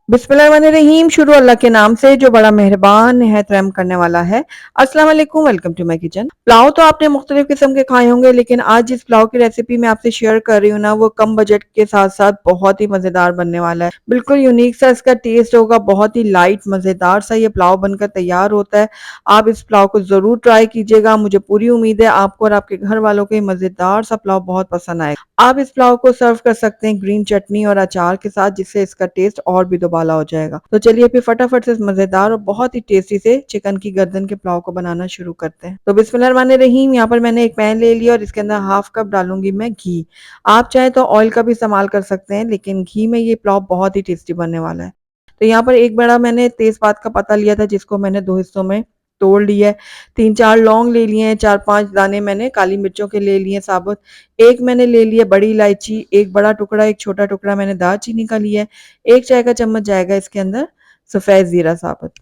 बिस्मिल्लाहिर्रहमानिर्रहीम। शुरू अल्लाह के नाम से जो बड़ा मेहरबान निहायत रहम करने वाला है। अस्सलाम वालेकुम, वेलकम टू माय किचन। पुलाव तो आपने मुख्तलिफ किस्म के खाए होंगे, लेकिन आज जिस पुलाव की रेसिपी मैं आपसे शेयर कर रही हूँ ना, वो कम बजट के साथ साथ बहुत ही मज़ेदार बनने वाला है। बिल्कुल यूनिक सा इसका टेस्ट होगा, बहुत ही लाइट मज़ेदार सा ये पुलाव बनकर तैयार होता है। आप इस पुलाव को ज़रूर ट्राई कीजिएगा। मुझे पूरी उम्मीद है आपको और आपके घर वालों को ये मज़ेदार सा पुलाव बहुत पसंद आएगा। आप इस पुलाव को सर्व कर सकते हैं ग्रीन चटनी और अचार के साथ, जिससे इसका टेस्ट और भी दुबाला हो जाएगा। तो चलिए फिर फटाफट से इस मजेदार और बहुत ही टेस्टी से चिकन की गर्दन के पुलाव को बनाना शुरू करते हैं। तो बिस्मिल्लाहिर्रहमानिर्रहीम। यहाँ पर मैंने एक पैन ले लिया और इसके अंदर हाफ कप डालूंगी मैं घी। आप चाहे तो ऑयल का भी इस्तेमाल कर सकते हैं, लेकिन घी में ये पुलाव बहुत ही टेस्टी बनने वाला है। तो यहाँ पर एक बड़ा मैंने तेजपात का पत्ता लिया था, जिसको मैंने दो हिस्सों में तोड़ लिया है। 3-4 लौंग ले लिए हैं, 4-5 दाने मैंने काली मिर्चों के ले लिए साबुत। एक मैंने ले लिया बड़ी इलायची, एक बड़ा टुकड़ा, एक छोटा टुकड़ा मैंने दालचीनी का लिया है। 1 चाय का चम्मच जाएगा इसके अंदर सफ़ेद ज़ीरा साबुत।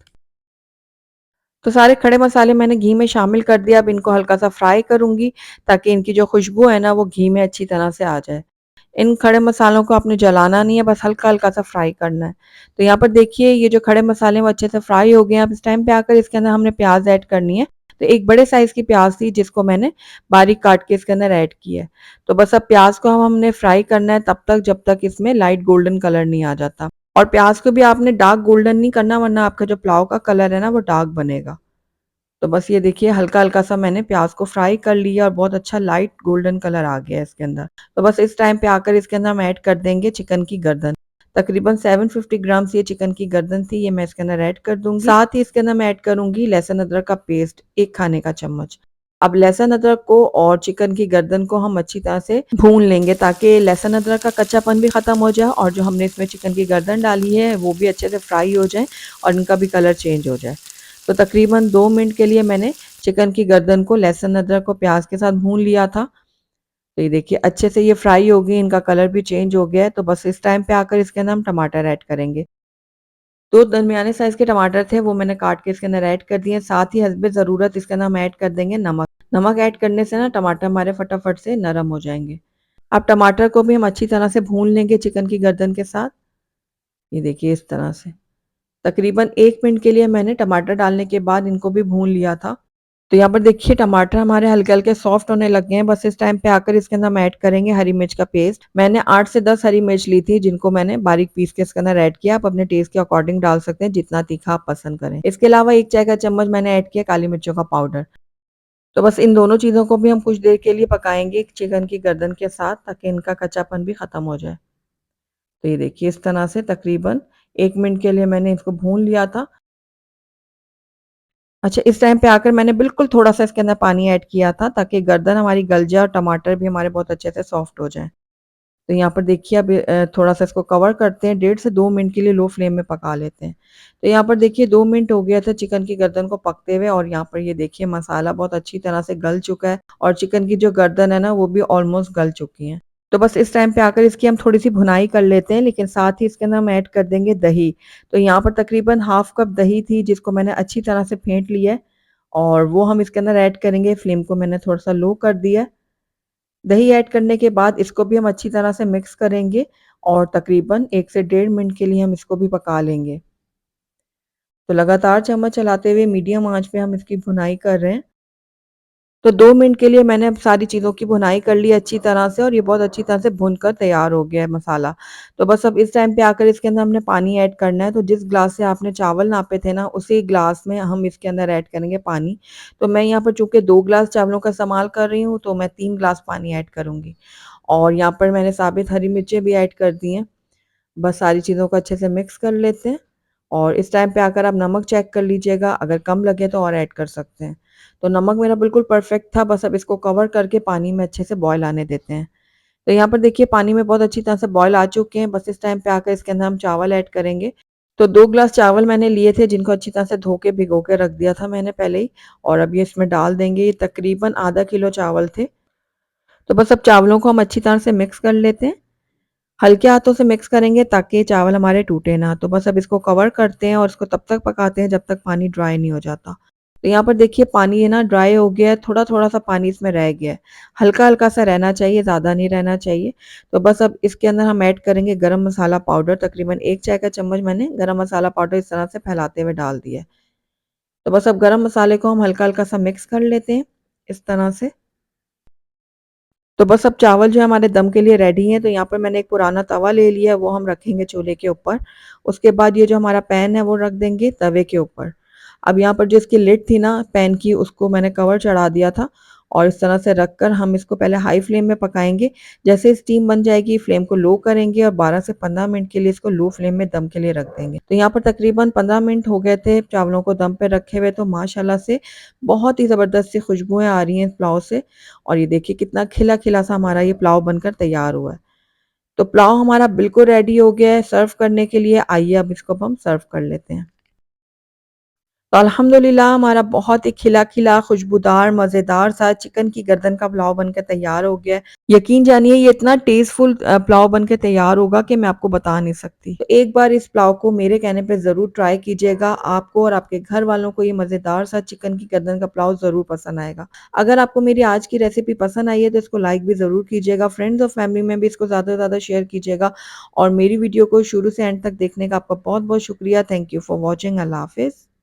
तो सारे खड़े मसाले मैंने घी में शामिल कर दिया। अब इनको हल्का सा फ्राई करूँगी, ताकि इनकी जो खुशबू है ना, वो घी में अच्छी तरह से आ जाए। इन खड़े मसालों को आपने जलाना नहीं है, बस हल्का-हल्का सा फ्राई करना है। तो यहाँ पर देखिए ये जो खड़े मसाले हैं वो अच्छे से फ्राई हो गए हैं। अब इस टाइम पे आकर इसके अंदर हमने प्याज़ ऐड करनी है। तो एक बड़े साइज़ की प्याज़ थी, जिसको मैंने बारीक काट के इसके अंदर ऐड किया है। तो बस अब प्याज़ को हमने फ्राई करना है तब तक जब तक इसमें लाइट गोल्डन कलर नहीं आ जाता। और प्याज़ को भी आपने डार्क गोल्डन नहीं करना, वरना आपका जो पुलाव का कलर है ना, वो डार्क बनेगा। तो बस ये देखिए हल्का-हल्का सा मैंने प्याज़ को फ्राई कर लिया और बहुत अच्छा लाइट गोल्डन कलर आ गया है इसके अंदर। तो बस इस टाइम पे आकर इसके अंदर हम ऐड कर देंगे चिकन की गर्दन। तकरीबन 750 ग्राम्स ये चिकन की गर्दन थी, ये मैं इसके अंदर ऐड कर दूँगी। साथ ही इसके अंदर मैं ऐड करूँगी लहसुन अदरक का पेस्ट 1 खाने का चम्मच। अब लहसुन अदरक को और चिकन की गर्दन को हम अच्छी तरह से भून लेंगे, ताकि लहसुन अदरक का कच्चापन भी ख़त्म हो जाए और जो हमने इसमें चिकन की गर्दन डाली है वो भी अच्छे से फ्राई हो जाए और इनका भी कलर चेंज हो जाए। तो तकरीबन 2 मिनट के लिए मैंने चिकन की गर्दन को लहसुन अदरक और प्याज के साथ भून लिया था। तो ये देखिए अच्छे से ये फ्राई हो गई, इनका कलर भी चेंज हो गया है। तो बस इस टाइम पे आकर इसके अंदर हम टमाटर ऐड करेंगे। 2 दरमियाने साइज़ के टमाटर थे, वो मैंने काट के इसके अंदर ऐड कर दिए। साथ ही हस्बे ज़रूरत इसके अंदर हम ऐड कर देंगे नमक। नमक ऐड करने से ना टमाटर हमारे फटाफट से नरम हो जाएँगे। अब टमाटर को भी हम अच्छी तरह से भून लेंगे चिकन की गर्दन के साथ। ये देखिए इस तरह से। तकरीबन 1 मिनट के लिए मैंने टमाटर डालने के बाद इनको भी भून लिया था। तो यहाँ पर देखिए टमाटर हमारे हल्के-हल्के सॉफ्ट होने लग गए हैं। बस इस टाइम पे आकर इसके अंदर हम ऐड करेंगे हरी मिर्च का पेस्ट। मैंने 8 से 10 हरी मिर्च ली थी, जिनको मैंने बारीक पीस के इसके अंदर ऐड किया। आप अपने टेस्ट के अकॉर्डिंग डाल सकते हैं, जितना तीखा आप पसंद करें। इसके अलावा 1 चाय का चम्मच मैंने ऐड किया काली मिर्चों का पाउडर। तो बस इन दोनों चीज़ों को भी हम कुछ देर के लिए पकाएँगे चिकन की गर्दन के साथ, ताकि इनका कच्चापन भी खत्म हो जाए। तो ये देखिए इस तरह से तकरीबन 1 मिनट के लिए मैंने इसको भून लिया था। अच्छा, इस टाइम पे आकर मैंने बिल्कुल थोड़ा-सा इसके अंदर पानी ऐड किया था, ताकि गर्दन हमारी गल जाए और टमाटर भी हमारे बहुत अच्छे से सॉफ्ट हो जाएँ। तो यहाँ पर देखिए अब थोड़ा-सा इसको कवर करते हैं, 1.5 से 2 मिनट के लिए लो फ्लेम में पका लेते हैं। तो यहाँ पर देखिए 2 मिनट हो गया था चिकन की गर्दन को पकते हुए, और यहाँ पर ये देखिए मसाला बहुत अच्छी तरह से गल चुका है और चिकन की जो गर्दन है ना, वो भी ऑलमोस्ट गल चुकी है। तो बस इस टाइम पे आकर इसकी हम थोड़ी-सी भुनाई कर लेते हैं, लेकिन साथ ही इसके अंदर हम ऐड कर देंगे दही। तो यहाँ पर तकरीबन हाफ कप दही थी, जिसको मैंने अच्छी तरह से फेंट लिया है और वो हम इसके अंदर ऐड करेंगे। फ्लेम को मैंने थोड़ा-सा लो कर दिया है। दही ऐड करने के बाद इसको भी हम अच्छी तरह से मिक्स करेंगे और तकरीबन 1 से 1.5 मिनट के लिए हम इसको भी पका लेंगे। तो लगातार चम्मच चलाते हुए मीडियम आँच पे हम इसकी भुनाई कर रहे हैं। तो 2 मिनट के लिए मैंने अब सारी चीज़ों की भुनाई कर ली अच्छी तरह से, और ये बहुत अच्छी तरह से भुनकर तैयार हो गया है मसाला। तो बस अब इस टाइम पे आकर इसके अंदर हमने पानी ऐड करना है। तो जिस ग्लास से आपने चावल नापे थे ना, उसी ग्लास में हम इसके अंदर ऐड करेंगे पानी। तो मैं यहाँ पर चूँकि 2 ग्लास चावलों का इस्तेमाल कर रही हूँ, तो मैं 3 ग्लास पानी ऐड करूँगी। और यहाँ पर मैंने साबित हरी मिर्चें भी ऐड कर दी हैं। बस सारी चीज़ों को अच्छे से मिक्स कर लेते हैं, और इस टाइम पे आकर आप नमक चेक कर लीजिएगा, अगर कम लगे तो और ऐड कर सकते हैं। तो नमक मेरा बिल्कुल परफेक्ट था, बस अब इसको कवर करके पानी में अच्छे से बॉयल आने देते हैं। तो यहाँ पर देखिए पानी में बहुत अच्छी तरह से बॉयल आ चुके हैं, बस इस टाइम पे आकर इसके अंदर हम चावल ऐड करेंगे। तो 2 ग्लास चावल मैंने लिए थे, जिनको अच्छी तरह से धो के भिगो के रख दिया था मैंने पहले ही, और अब ये इसमें डाल देंगे। ये तकरीबन आधा किलो चावल थे। तो बस अब चावलों को हम अच्छी तरह से मिक्स कर लेते हैं। हल्के हाथों से मिक्स करेंगे ताकि चावल हमारे टूटे ना। तो बस अब इसको कवर करते हैं और इसको तब तक पकाते हैं जब तक पानी ड्राई नहीं हो जाता। तो यहाँ पर देखिए पानी है ना ड्राई हो गया है, थोड़ा-थोड़ा सा पानी इसमें रह गया है। हल्का-हल्का सा रहना चाहिए, ज़्यादा नहीं रहना चाहिए। तो बस अब इसके अंदर हम ऐड करेंगे गरम मसाला पाउडर, तकरीबन 1 चाय का चम्मच मैंने गरम मसाला पाउडर इस तरह से फैलाते हुए डाल दिया है। तो बस अब गरम मसाले को हम हल्का-हल्का सा मिक्स कर लेते हैं, इस तरह से। तो बस अब चावल जो है हमारे दम के लिए रेडी हैं, तो यहाँ पर मैंने एक पुराना तवा ले लिया है, वो हम रखेंगे चूल्हे के ऊपर। उसके बाद ये जो हमारा पैन है, वो रख देंगे तवे के ऊपर। अब यहाँ पर जो इसकी लिड थी ना पैन की, उसको मैंने कवर चढ़ा दिया था और इस तरह से रखकर हम इसको पहले हाई फ्लेम में पकाएँगे। जैसे स्टीम बन जाएगी, फ्लेम को लो करेंगे और 12 से 15 मिनट के लिए इसको लो फ्लेम में दम के लिए रख देंगे। तो यहाँ पर तकरीबन 15 मिनट हो गए थे चावलों को दम पे रखे हुए, तो माशाल्लाह से बहुत ही ज़बरदस्त सी खुशबुएँ आ रही हैं इस पुलाव से। और ये देखिए कितना खिला-खिला सा हमारा ये पुलाव बनकर तैयार हुआ है। तो पुलाव हमारा बिल्कुल रेडी हो गया है सर्व करने के लिए। आइए अब इसको अब हम सर्व कर लेते हैं। तो अल्हम्दुलिल्लाह हमारा बहुत ही खिला-खिला, खुशबूदार, मज़ेदार सा चिकन की गर्दन का पुलाव बनकर तैयार हो गया है। यकीन जानिए ये इतना टेस्टफुल पुलाव बनके तैयार होगा कि मैं आपको बता नहीं सकती। तो एक बार इस पुलाव को मेरे कहने पे ज़रूर ट्राई कीजिएगा। आपको और आपके घर वालों को ये मज़ेदार सा चिकन की गर्दन का पुलाव ज़रूर पसंद आएगा। अगर आपको मेरी आज की रेसिपी पसंद आई है तो इसको लाइक भी ज़रूर कीजिएगा। फ्रेंड्स और फैमिली में भी इसको ज़्यादा से ज़्यादा शेयर कीजिएगा और मेरी वीडियो को शुरू से एंड तक देखने का आपका बहुत-बहुत शुक्रिया। Thank you for watching. Allah हाफ़िज़।